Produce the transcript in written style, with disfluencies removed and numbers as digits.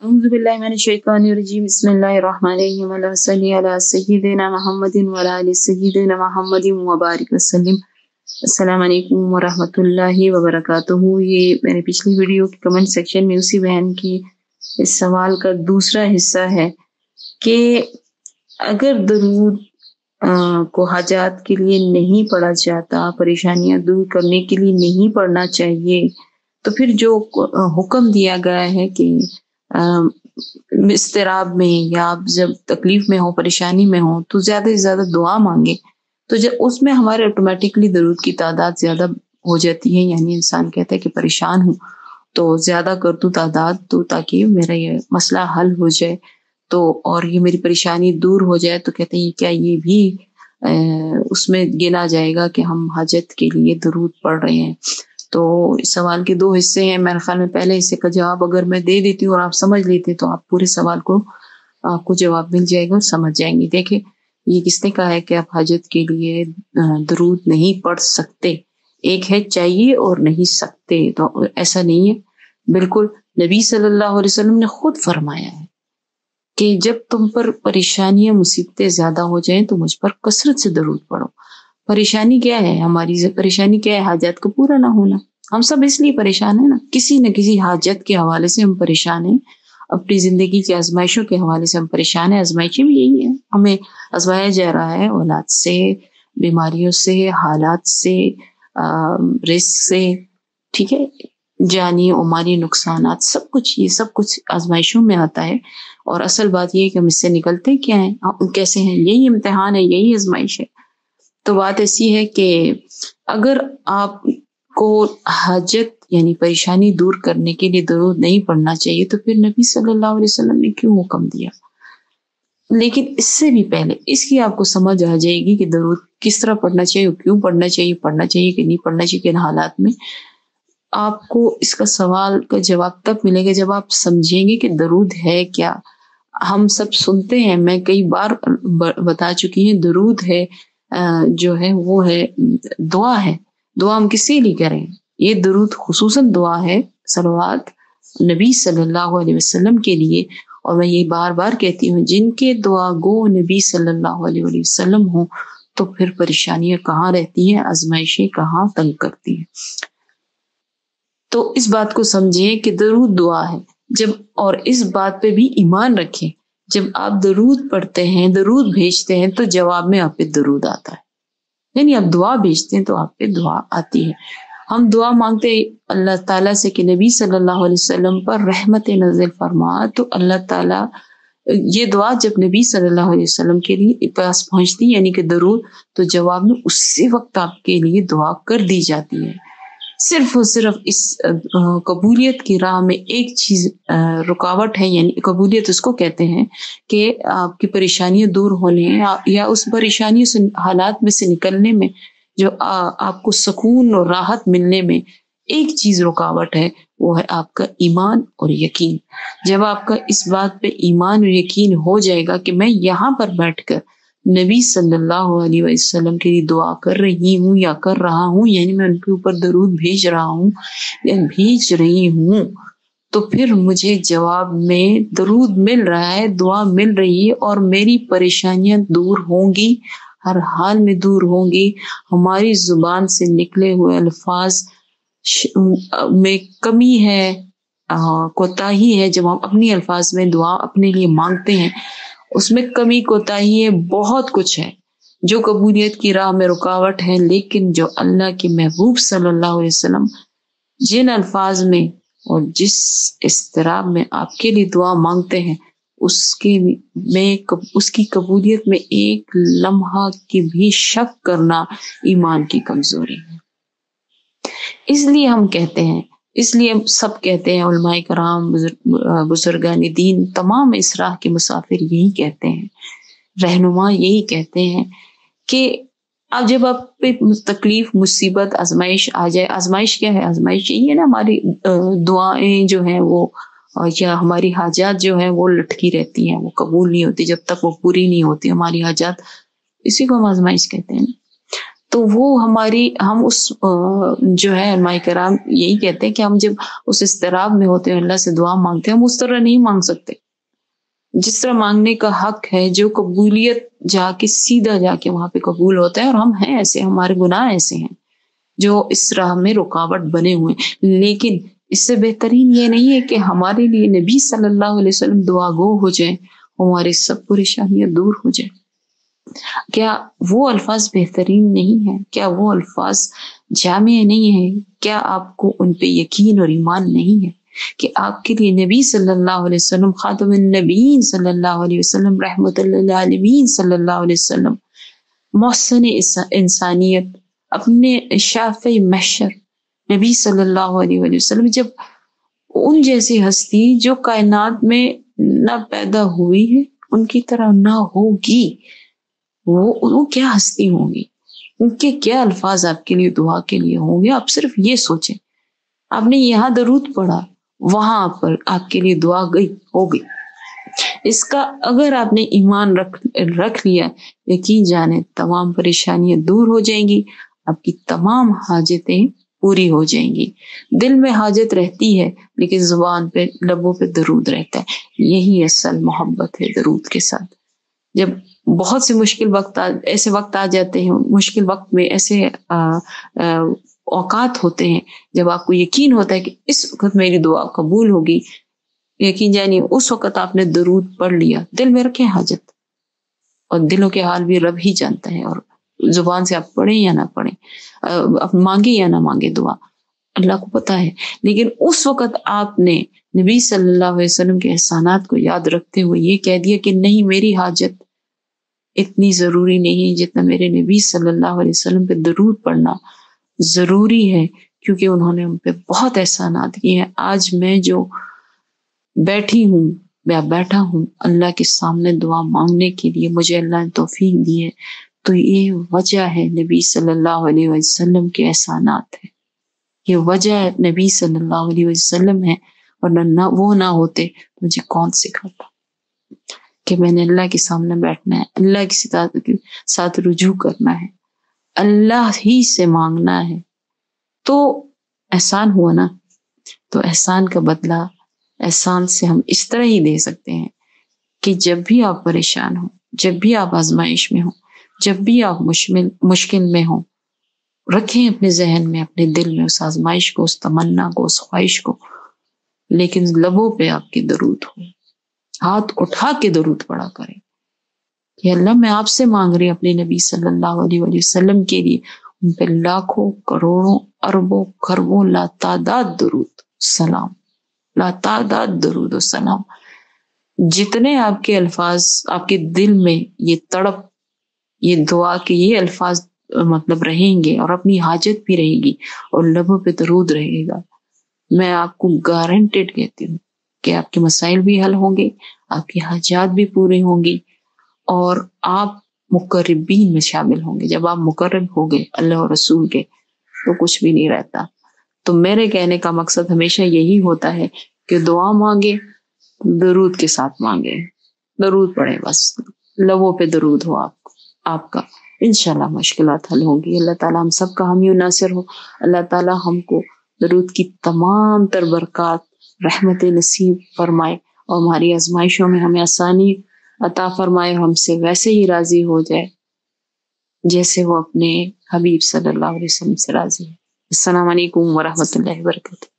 أعوذ بالله من الشيطان الرجيم بسم الله الرحمن الرحيم اللهم صل على سيدنا محمد وعلى آل سيدنا محمد وبارك وسلم. السلام علیکم ورحمۃ اللہ وبرکاتہ. یہ میں نے پچھلی ویڈیو کے کمنٹ سیکشن میں اسی بیان کی اس سوال کا دوسرا حصہ ہے کہ اگر درود کو حاجات کے لیے نہیں پڑھا جاتا، پریشانیاں دور کرنے کے لیے نہیں پڑھنا چاہیے، تو پھر جو حکم دیا گیا ہے کہ اضطراب میں یا آپ جب تکلیف میں ہو، پریشانی میں ہو تو زیادہ سے زیادہ دعا مانگے، تو جب اس میں ہمارے آٹومیٹکلی درود کی تعداد زیادہ ہو جاتی ہے. یعنی انسان کہتا ہے کہ پریشان ہوں تو زیادہ کر دوں تعداد تو تاکہ میرا یہ مسئلہ حل ہو جائے تو اور یہ میری پریشانی دور ہو جائے. تو کہتے ہیں کیا یہ بھی اس میں گنا جائے گا کہ ہم حاجت کے لیے درود پڑھ رہے ہیں. تو اس سوال کے دو حصے ہیں. میرے خیال میں پہلے حصے کا جواب اگر میں دے دیتی ہوں اور آپ سمجھ لیتے تو آپ پورے سوال کو آپ کو جواب مل جائے گا اور سمجھ جائیں گے. دیکھیں یہ کس نے کہا ہے کہ آپ حاجت کے لیے درود نہیں پڑھ سکتے. ایک ہے چاہیے اور نہیں سکتے، تو ایسا نہیں ہے. بالکل نبی صلی اللہ علیہ وسلم نے خود فرمایا ہے کہ جب تم پر پریشانیاں مصیبتیں زیادہ ہو جائیں تو مجھ پر کثرت سے درود پڑھو. پریشانی کیا ہے؟ ہماری پریشانی کیا ہے؟ حاجت کو پورا نہ ہونا. ہم سب اس لیے پریشان ہیں نا، کسی نہ کسی حاجت کے حوالے سے ہم پریشان ہیں. اپنی زندگی کی آزمائشوں کے حوالے سے ہم پریشان ہیں. آزمائشیں بھی یہی ہیں، ہمیں آزمایا جا رہا ہے اولاد سے، بیماریوں سے، حالات سے، رزق سے، ٹھیک ہے، جانی و مالی نقصانات، سب کچھ یہ سب کچھ آزمائشوں میں آتا ہے. اور اصل بات یہ ہے کہ ہم اس سے نکلتے کیا ہیں، کیسے ہیں. یہی امتحان ہے، یہی آزمائش ہے. تو بات ایسی ہے کہ اگر آپ کو حاجت یعنی پریشانی دور کرنے کے لیے درود نہیں پڑھنا چاہیے تو پھر نبی صلی اللہ علیہ وسلم نے کیوں حکم دیا. لیکن اس سے بھی پہلے اس کی آپ کو سمجھ آ جائے گی کہ درود کس طرح پڑھنا چاہیے، کیوں پڑھنا چاہیے کہ نہیں پڑھنا چاہیے کن حالات میں. آپ کو اس کا سوال کا جواب تب ملے گا جب آپ سمجھیں گے کہ درود ہے کیا. ہم سب سنتے ہیں، میں کئی بار بتا چکی ہوں، درود ہے جو ہے وہ ہے دعا ہے. دعا ہم کسی لیے کریں؟ یہ درود خصوصاً دعا ہے، صلوات نبی صلی اللہ علیہ وسلم کے لیے. اور میں یہ بار بار کہتی ہوں، جن کے دعا گو نبی صلی اللہ علیہ وسلم ہوں تو پھر پریشانیاں کہاں رہتی ہیں، آزمائشیں کہاں تنگ کرتی ہیں. تو اس بات کو سمجھیں کہ درود دعا ہے. جب اور اس بات پہ بھی ایمان رکھیں، جب آپ درود پڑھتے ہیں، درود بھیجتے ہیں تو جواب میں آپ پہ درود آتا ہے. یعنی آپ دعا بھیجتے ہیں تو آپ پہ دعا آتی ہے. ہم دعا مانگتے اللہ تعالیٰ سے کہ نبی صلی اللہ علیہ وسلم پر رحمت نازل فرما، تو اللہ تعالیٰ یہ دعا جب نبی صلی اللہ علیہ وسلم کے لیے پاس پہنچتی یعنی کہ درود، تو جواب میں اسی وقت آپ کے لیے دعا کر دی جاتی ہے. صرف اور صرف اس قبولیت کی راہ میں ایک چیز رکاوٹ ہے، یعنی قبولیت اس کو کہتے ہیں کہ آپ کی پریشانیاں دور ہونے یا اس پریشانیوں سے، حالات میں سے نکلنے میں، جو آپ کو سکون اور راحت ملنے میں ایک چیز رکاوٹ ہے، وہ ہے آپ کا ایمان اور یقین. جب آپ کا اس بات پہ ایمان اور یقین ہو جائے گا کہ میں یہاں پر بیٹھ کر نبی صلی اللہ علیہ وسلم کے لیے دعا کر رہی ہوں یا کر رہا ہوں، یعنی میں ان کے اوپر درود بھیج رہا ہوں یا بھیج رہی ہوں، تو پھر مجھے جواب میں درود مل رہا ہے، دعا مل رہی ہے، اور میری پریشانیاں دور ہوں گی، ہر حال میں دور ہوں گی. ہماری زبان سے نکلے ہوئے الفاظ میں کمی ہے، کوتاہی ہے. جب ہم اپنی الفاظ میں دعا اپنے لیے مانگتے ہیں اس میں کمی کوتاہی ہے، بہت کچھ ہے جو قبولیت کی راہ میں رکاوٹ ہے. لیکن جو اللہ کے محبوب صلی اللہ علیہ وسلم جن الفاظ میں اور جس اضطراب میں آپ کے لیے دعا مانگتے ہیں، اس کی قبولیت میں ایک لمحہ کی بھی شک کرنا ایمان کی کمزوری ہے. اس لیے ہم کہتے ہیں، اس لیے سب کہتے ہیں، علماء کرام، بزرگان دین، تمام اس راہ کے مسافر یہی کہتے ہیں، رہنما یہی کہتے ہیں کہ اب جب آپ پہ تکلیف، مصیبت، آزمائش آ جائے. آزمائش کیا ہے؟ آزمائش یہی ہے نا، ہماری دعائیں جو ہیں وہ یا ہماری حاجات جو ہیں وہ لٹکی رہتی ہیں، وہ قبول نہیں ہوتی جب تک وہ پوری نہیں ہوتی ہماری حاجات. اسی کو ہم آزمائش کہتے ہیں. تو وہ ہم اس جو ہے علماء کرام یہی کہتے ہیں کہ ہم جب اس اضطراب میں ہوتے ہیں اللہ سے دعا مانگتے ہیں، ہم اس طرح نہیں مانگ سکتے جس طرح مانگنے کا حق ہے، جو قبولیت جا کے سیدھا جا کے وہاں پہ قبول ہوتا ہے. اور ہم ہیں ایسے، ہمارے گناہ ایسے ہیں جو اس راہ میں رکاوٹ بنے ہوئے ہیں. لیکن اس سے بہترین یہ نہیں ہے کہ ہمارے لیے نبی صلی اللہ علیہ وسلم دعا گو ہو جائیں، ہماری سب پریشانیاں دور ہو جائیں. کیا وہ الفاظ بہترین نہیں ہیں؟ کیا وہ الفاظ جامع نہیں ہیں؟ کیا آپ کو ان پہ یقین اور ایمان نہیں ہے کہ آپ کے لیے نبی صلی اللہ علیہ وسلم، خاتم النبیین صلی اللہ علیہ وسلم، رحمت للعالمین صلی اللہ علیہ وسلم، محسن انسانیت، اپنے شافع محشر نبی صلی اللہ علیہ وسلم، جب ان جیسی ہستی جو کائنات میں نہ پیدا ہوئی ہے ان کی طرح نہ ہوگی، وہ کیا ہستی ہوں گی، ان کے کیا الفاظ آپ کے لیے دعا کے لیے ہوں گے. آپ صرف یہ سوچیں، آپ نے یہاں درود پڑھا، وہاں پر آپ کے لیے دعا گئی ہوگی. اس کا اگر آپ نے ایمان رکھ لیا، یقین جانے تمام پریشانیاں دور ہو جائیں گی، آپ کی تمام حاجتیں پوری ہو جائیں گی. دل میں حاجت رہتی ہے لیکن زبان پہ، لبوں پہ درود رہتا ہے. یہی اصل محبت ہے درود کے ساتھ. جب بہت سے مشکل وقت ایسے وقت آ جاتے ہیں، مشکل وقت میں ایسے اوقات ہوتے ہیں جب آپ کو یقین ہوتا ہے کہ اس وقت میری دعا قبول ہوگی، یقین جانیے اس وقت آپ نے درود پڑھ لیا. دل میں رکھیں حاجت، اور دلوں کے حال بھی رب ہی جانتا ہے. اور زبان سے آپ پڑھیں یا نہ پڑھیں، آپ مانگے یا نہ مانگے دعا، اللہ کو پتا ہے. لیکن اس وقت آپ نے نبی صلی اللہ علیہ وسلم کے احسانات کو یاد رکھتے ہوئے یہ کہہ دیا کہ نہیں، میری حاجت اتنی ضروری نہیں جتنا میرے نبی صلی اللہ علیہ وسلم پہ درود پڑھنا ضروری ہے، کیونکہ انہوں نے ان پہ بہت احسانات کیے ہیں. آج میں جو بیٹھی ہوں یا بیٹھا ہوں اللہ کے سامنے دعا مانگنے کے لیے، مجھے اللہ نے توفیق دی ہے، تو یہ وجہ ہے نبی صلی اللہ علیہ وسلم کے احسانات ہے. یہ وجہ نبی صلی اللہ علیہ وسلم ہے، اور نہ وہ نہ ہوتے مجھے کون سکھاتا کہ میں نے اللہ کے سامنے بیٹھنا ہے، اللہ کے ساتھ رجوع کرنا ہے، اللہ ہی سے مانگنا ہے. تو احسان ہوا نا. تو احسان کا بدلہ احسان سے ہم اس طرح ہی دے سکتے ہیں کہ جب بھی آپ پریشان ہوں، جب بھی آپ آزمائش میں ہوں، جب بھی آپ مشکل میں ہوں، رکھیں اپنے ذہن میں، اپنے دل میں اس آزمائش کو، اس تمنا کو، اس خواہش کو، لیکن لبوں پہ آپ کی درود ہو. ہاتھ اٹھا کے درود پڑا کریں کہ اللہ میں آپ سے مانگ رہی اپنے نبی صلی اللہ علیہ وسلم کے لیے، ان پہ لاکھوں، کروڑوں، اربوں، خربوں لاتعداد درود سلام، لاتعداد درود و سلام. جتنے آپ کے الفاظ آپ کے دل میں یہ تڑپ، یہ دعا کے یہ الفاظ مطلب رہیں گے، اور اپنی حاجت بھی رہے گی اور لبوں پہ درود رہے گا، میں آپ کو گارنٹیڈ کہتی ہوں کہ آپ کے مسائل بھی حل ہوں گے، آپ کی حاجات بھی پوری ہوں گی، اور آپ مقربین میں شامل ہوں گے. جب آپ مقرب ہو گئے اللہ اور رسول کے تو کچھ بھی نہیں رہتا. تو میرے کہنے کا مقصد ہمیشہ یہی ہوتا ہے کہ دعا مانگے، درود کے ساتھ مانگے، درود پڑھے، بس لبوں پہ درود ہو آپ کا، انشاءاللہ مشکلات حل ہوں گی. اللہ تعالیٰ ہم سب کا حامی و ناصر ہو. اللہ تعالیٰ ہم کو درود کی تمام تر برکات، رحمت نصیب فرمائے، اور ہماری آزمائشوں میں ہمیں آسانی عطا فرمائے، ہم سے ویسے ہی راضی ہو جائے جیسے وہ اپنے حبیب صلی اللہ علیہ وسلم سے راضی ہے. السلام علیکم ورحمۃ اللہ وبرکاتہ.